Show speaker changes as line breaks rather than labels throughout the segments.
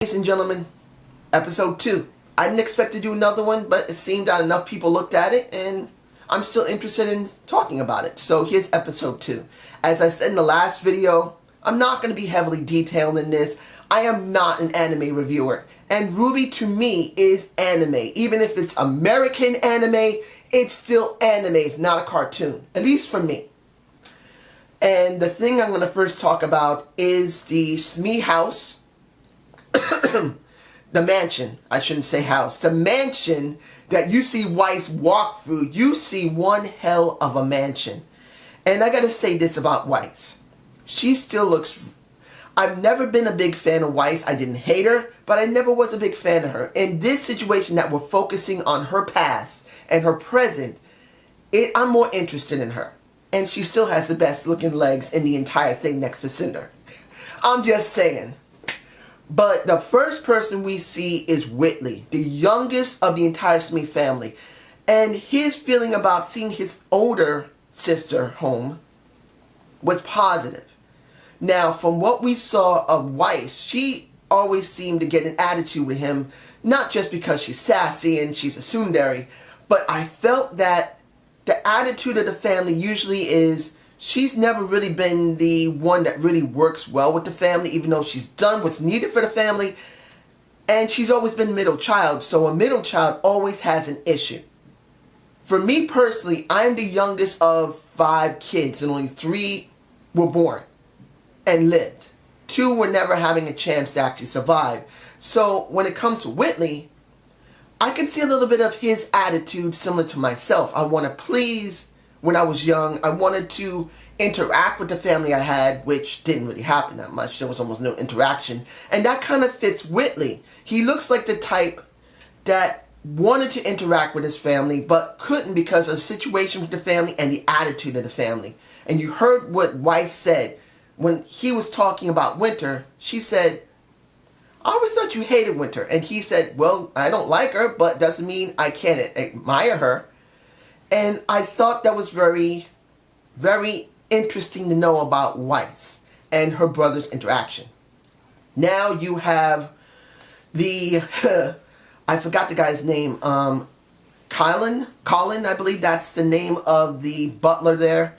Ladies and gentlemen, episode 2. I didn't expect to do another one, but it seemed that enough people looked at it and I'm still interested in talking about it. So here's episode 2. As I said in the last video, I'm not going to be heavily detailed in this. I am not an anime reviewer. And RWBY to me is anime. Even if it's American anime, it's still anime. It's not a cartoon. At least for me. And the thing I'm going to first talk about is the SME house. The mansion, I shouldn't say house, the mansion that you see Weiss walk through. You see one hell of a mansion. And I gotta say this about Weiss. She still looks... I've never been a big fan of Weiss. I didn't hate her, but I never was a big fan of her. In this situation that we're focusing on her past and her present, I'm more interested in her. And she still has the best looking legs in the entire thing next to Cinder. I'm just saying. But the first person we see is Whitley, the youngest of the entire Smith family. And his feeling about seeing his older sister home was positive. Now, from what we saw of Weiss, she always seemed to get an attitude with him, not just because she's sassy and she's a tsundere, but I felt that the attitude of the family usually is she's never really been the one that really works well with the family, even though she's done what's needed for the family. And she's always been middle child, so a middle child always has an issue. For me personally, I'm the youngest of 5 kids, and only 3 were born and lived. 2 were never having a chance to actually survive. So when it comes to Whitley, I can see a little bit of his attitude similar to myself. I want to please. When I was young, I wanted to interact with the family I had, which didn't really happen that much. There was almost no interaction. And that kind of fits Whitley. He looks like the type that wanted to interact with his family, but couldn't because of the situation with the family and the attitude of the family. And you heard what Weiss said. When he was talking about Winter, she said, I always thought you hated Winter. And he said, well, I don't like her, but doesn't mean I can't admire her. And I thought that was very, very interesting to know about Weiss and her brother's interaction. Now you have the, I forgot the guy's name, Colin, I believe that's the name of the butler there.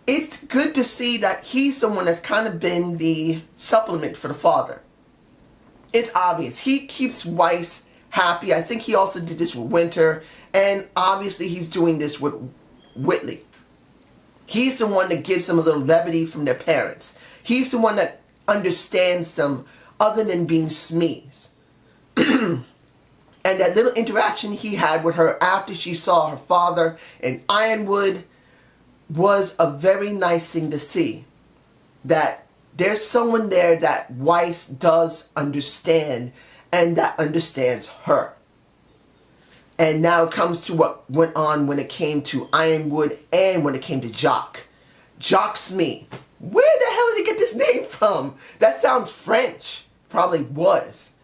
It's good to see that he's someone that's kind of been the supplement for the father. It's obvious. He keeps Weiss happy. I think he also did this with Winter, and obviously he's doing this with Whitley. He's the one that gives them a little levity from their parents. He's the one that understands them other than being Smees. And that little interaction he had with her after she saw her father in Ironwood was a very nice thing to see. That there's someone there that Weiss does understand and that understands her. And now it comes to what went on when it came to Ironwood and when it came to Jock. Jock Smee. Where the hell did he get this name from? That sounds French. Probably was.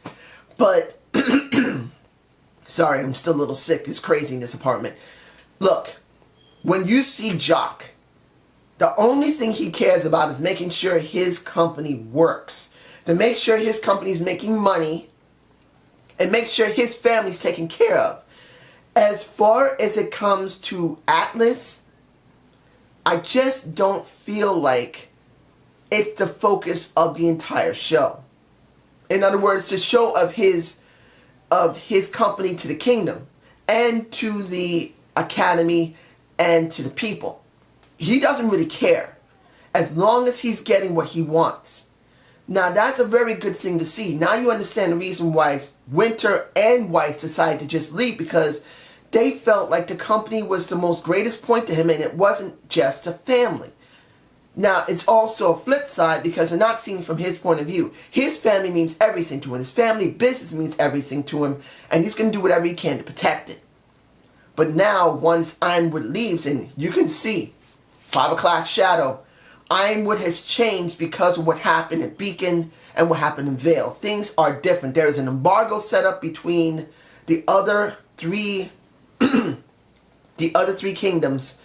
But, sorry, I'm still a little sick. It's crazy in this apartment. Look, when you see Jock, the only thing he cares about is making sure his company works. To make sure his company's making money and make sure his family's taken care of. As far as it comes to Atlas, I just don't feel like it's the focus of the entire show. In other words, the show of his company to the kingdom and to the academy and to the people. He doesn't really care as long as he's getting what he wants. Now that's a very good thing to see. Now you understand the reason why Winter and Weiss decided to just leave, because they felt like the company was the most greatest point to him and it wasn't just a family. Now it's also a flip side because they're not seeing from his point of view. His family means everything to him. His family business means everything to him, and he's going to do whatever he can to protect it. But now once Ironwood leaves, and you can see 5 o'clock shadow, Ironwood has changed because of what happened at Beacon and what happened in Vale. Things are different. There is an embargo set up between the other 3 kingdoms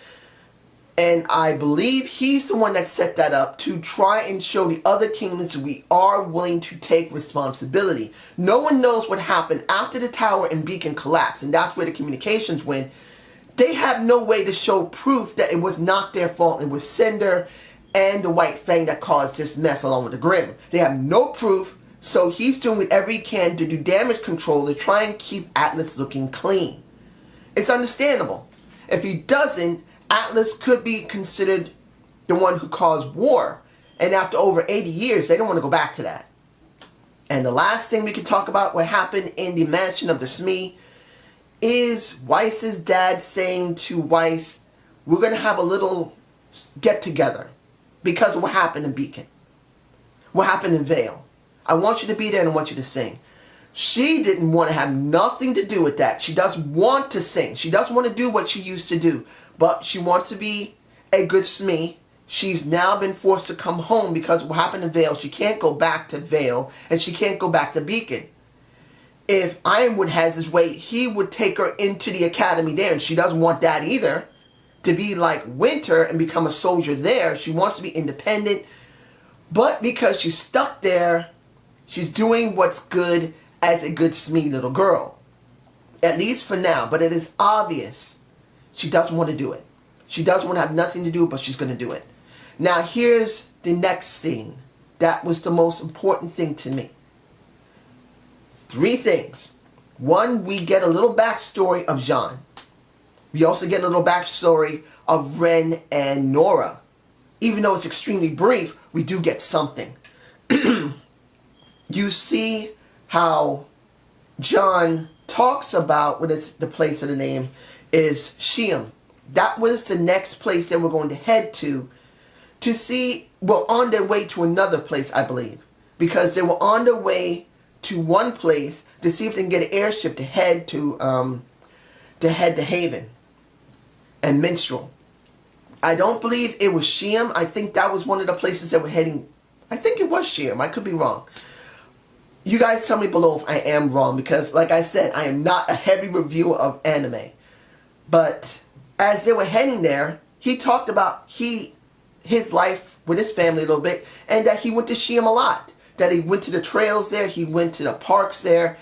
And I believe he's the one that set that up to try and show the other kingdoms that we are willing to take responsibility. No one knows what happened after the tower and beacon collapsed, and that's where the communications went. They have no way to show proof that it was not their fault. It was Cinder and the White Fang that caused this mess along with the Grimm. They have no proof, so he's doing whatever he can to do damage control to try and keep Atlas looking clean. It's understandable. If he doesn't, Atlas could be considered the one who caused war. And after over 80 years, they don't want to go back to that. And the last thing we could talk about, what happened in the mansion of the Smee, is Weiss's dad saying to Weiss, we're going to have a little get-together because of what happened in Beacon. What happened in Vale. I want you to be there and I want you to sing. She didn't want to have nothing to do with that. She doesn't want to sing. She doesn't want to do what she used to do. But she wants to be a good Smee. She's now been forced to come home because of what happened in Vale. She can't go back to Vale and she can't go back to Beacon. If Ironwood has his way, he would take her into the academy there. And she doesn't want that either. To be like Winter and become a soldier there. She wants to be independent. But because she's stuck there, she's doing what's good as a good Smee little girl. At least for now. But it is obvious she doesn't want to do it. She doesn't want to have nothing to do, but she's going to do it. Now here's the next scene. That was the most important thing to me. 3 things. 1, we get a little backstory of Jean. We also get a little backstory of Ren and Nora. Even though it's extremely brief, we do get something. You see how John talks about, what is the place of the name, is Sheem. That was the next place they were going to head to see, well, on their way to another place, I believe. Because they were on their way to one place to see if they can get an airship to head to Haven and Minstrel. I don't believe it was Sheem. I think that was one of the places that were heading. I think it was Sheem. I could be wrong. You guys tell me below if I am wrong, because like I said, I am not a heavy reviewer of anime. But as they were heading there, he talked about his life with his family a little bit, and that he went to Sheem a lot. That he went to the trails there, he went to the parks there.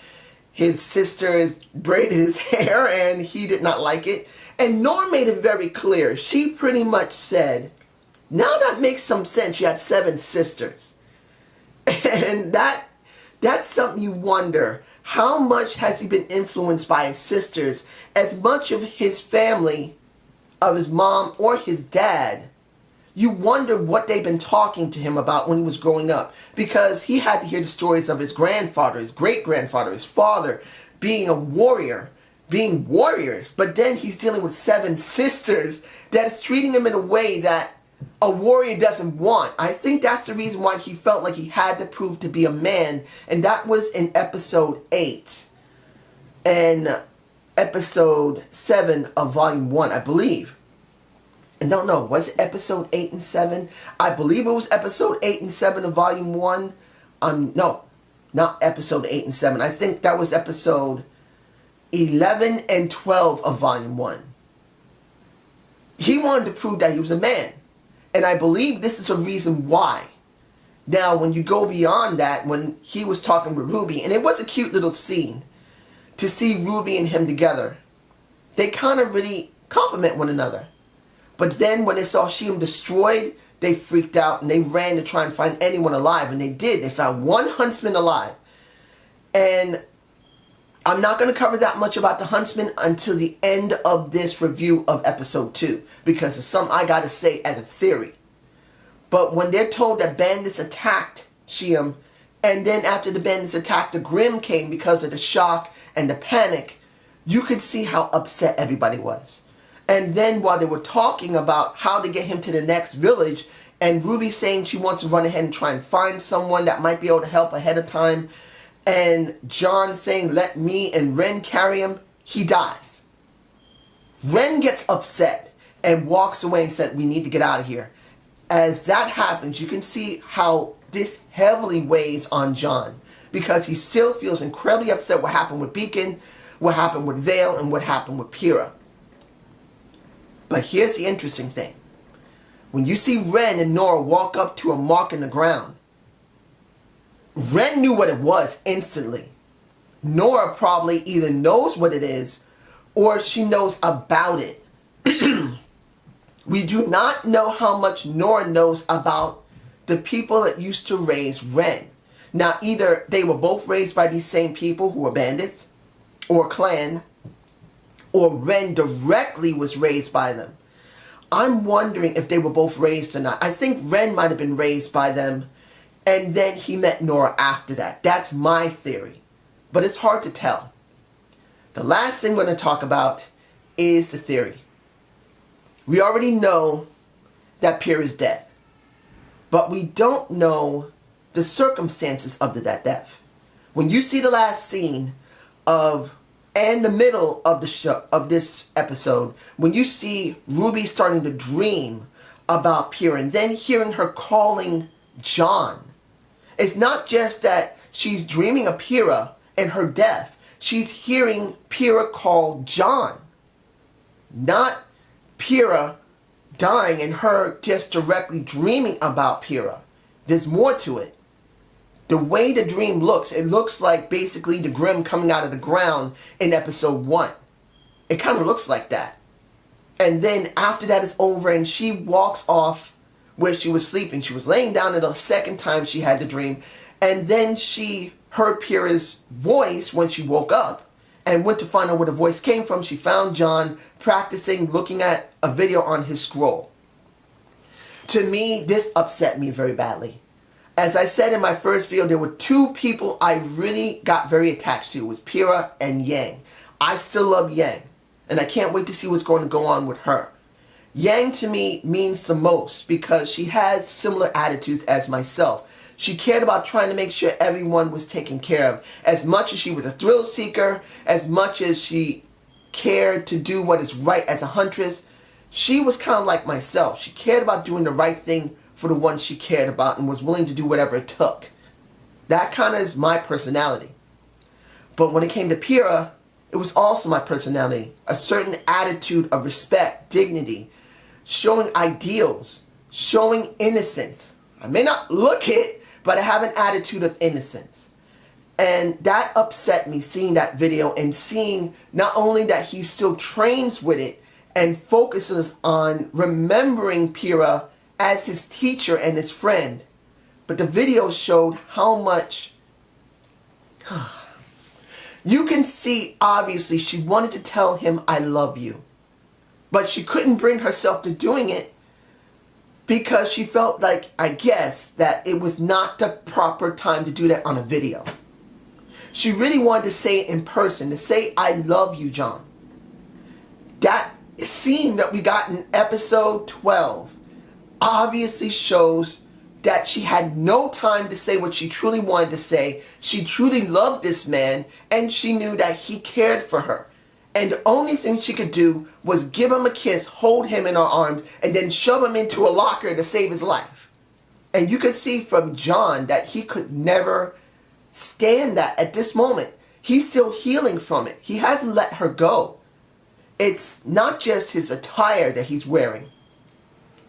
His sisters braided his hair and he did not like it. And Nora made it very clear. She pretty much said, now that makes some sense. You had 7 sisters. And that's something you wonder. How much has he been influenced by his sisters? As much of his family, of his mom or his dad, you wonder what they've been talking to him about when he was growing up. Because he had to hear the stories of his grandfather, his great-grandfather, his father, being a warrior, being warriors. But then he's dealing with 7 sisters that is treating him in a way that a warrior doesn't want. I think that's the reason why he felt like he had to prove to be a man. And that was in episode 8. And episode 7 of volume 1, I believe. And don't know, was it episode 8 and 7? I believe it was episode 8 and 7 of volume 1. No, not episode 8 and 7. I think that was episode 11 and 12 of volume 1. He wanted to prove that he was a man. And I believe this is a reason why. Now, when you go beyond that, when he was talking with Ruby, and it was a cute little scene to see Ruby and him together. They kind of really compliment one another. But then when they saw Sheem destroyed, they freaked out and they ran to try and find anyone alive. And they did. They found 1 huntsman alive. And I'm not going to cover that much about the huntsman until the end of this review of episode 2. Because it's something I got to say as a theory. But when they're told that bandits attacked Sheem, and then after the bandits attacked, the Grimm came because of the shock and the panic, you could see how upset everybody was. And then while they were talking about how to get him to the next village, and Ruby saying she wants to run ahead and try and find someone that might be able to help ahead of time, and John saying, let me and Ren carry him, he dies. Ren gets upset and walks away and said, we need to get out of here. As that happens, you can see how this heavily weighs on John, because he still feels incredibly upset what happened with Beacon, what happened with Vale, and what happened with Pyrrha. But here's the interesting thing. When you see Ren and Nora walk up to a mark in the ground, Ren knew what it was instantly. Nora probably either knows what it is or she knows about it. We do not know how much Nora knows about the people that used to raise Ren. Now, either they were both raised by these same people who were bandits or clan, or Ren directly was raised by them. I'm wondering if they were both raised or not. I think Ren might have been raised by them, and then he met Nora after that. That's my theory. But it's hard to tell. The last thing we're going to talk about is the theory. We already know that Pyrrha is dead. But we don't know the circumstances of that death. When you see the last scene of, and the middle of the show, of this episode, when you see Ruby starting to dream about Pyrrha and then hearing her calling John, it's not just that she's dreaming of Pyrrha and her death. She's hearing Pyrrha call John. Not Pyrrha dying and her just directly dreaming about Pyrrha. There's more to it. The way the dream looks, it looks like basically the Grimm coming out of the ground in episode 1. It kind of looks like that. And then after that is over and she walks off where she was sleeping. She was laying down, and the second time she had the dream. And then she heard Pyrrha's voice when she woke up and went to find out where the voice came from. She found John practicing, looking at a video on his scroll. To me, this upset me very badly. As I said in my first video, there were two people I really got very attached to. It was Pyrrha and Yang. I still love Yang, and I can't wait to see what's going to go on with her. Yang to me means the most because she has similar attitudes as myself. She cared about trying to make sure everyone was taken care of. As much as she was a thrill seeker, as much as she cared to do what is right as a huntress, she was kind of like myself. She cared about doing the right thing for the ones she cared about and was willing to do whatever it took. That kind of is my personality. But when it came to Pyrrha, it was also my personality. A certain attitude of respect, dignity, showing ideals, showing innocence. I may not look it, but I have an attitude of innocence. And that upset me, seeing that video and seeing not only that he still trains with it and focuses on remembering Pyrrha as his teacher and his friend, but the video showed how much you can see. Obviously she wanted to tell him I love you, but she couldn't bring herself to doing it because she felt like, I guess, that it was not the proper time to do that on a video. She really wanted to say it in person, to say I love you, John. That scene that we got in episode 12 obviously shows that she had no time to say what she truly wanted to say. She truly loved this man, and she knew that he cared for her. And the only thing she could do was give him a kiss, hold him in her arms, and then shove him into a locker to save his life. And you could see from John that he could never stand that at this moment. He's still healing from it. He hasn't let her go. It's not just his attire that he's wearing.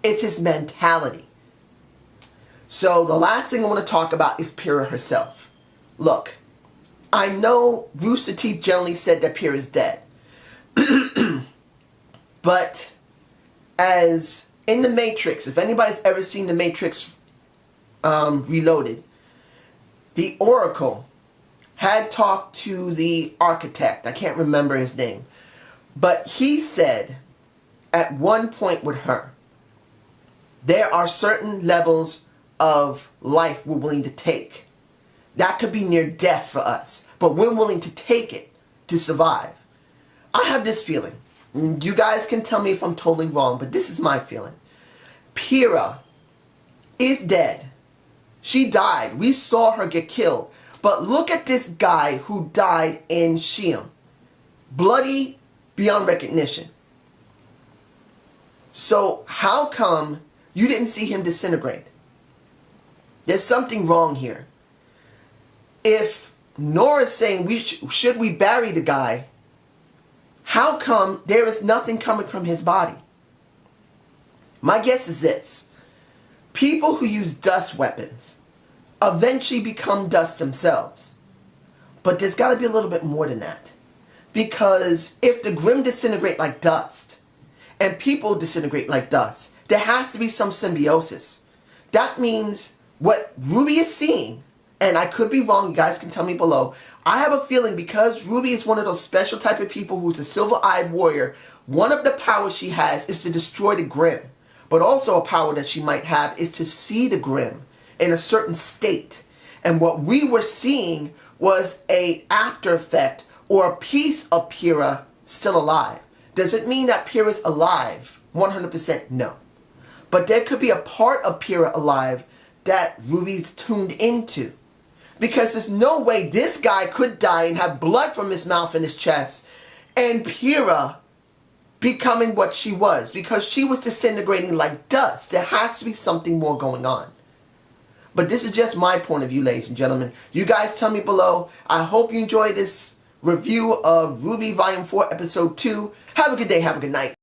It's his mentality. So the last thing I want to talk about is Pyrrha herself. Look, I know Rooster Teeth generally said that Pyrrha is dead. But as in the Matrix, if anybody's ever seen the Matrix Reloaded, the Oracle had talked to the architect. I can't remember his name. But he said at one point with her, there are certain levels of life we're willing to take. That could be near death for us, but we're willing to take it to survive. I have this feeling. You guys can tell me if I'm totally wrong, but this is my feeling. Pyrrha is dead. She died. We saw her get killed. But look at this guy who died in Sheem. Bloody beyond recognition. So how come you didn't see him disintegrate? There's something wrong here. If Nora's saying should we bury the guy, how come there is nothing coming from his body? My guess is this. People who use dust weapons eventually become dust themselves. But there's got to be a little bit more than that. Because if the Grimm disintegrate like dust, and people disintegrate like dust, there has to be some symbiosis. That means what RWBY is seeing, and I could be wrong, you guys can tell me below. I have a feeling because RWBY is one of those special type of people who's a silver-eyed warrior, one of the powers she has is to destroy the Grimm. But also a power that she might have is to see the Grimm in a certain state. And what we were seeing was a after effect or a piece of Pyrrha still alive. Does it mean that Pyrrha's alive? 100% no. But there could be a part of Pyrrha alive that RWBY's tuned into. Because there's no way this guy could die and have blood from his mouth and his chest and Pyrrha becoming what she was. Because she was disintegrating like dust. There has to be something more going on. But this is just my point of view, ladies and gentlemen. You guys tell me below. I hope you enjoyed this review of RWBY Volume 4 Episode 2. Have a good day. Have a good night.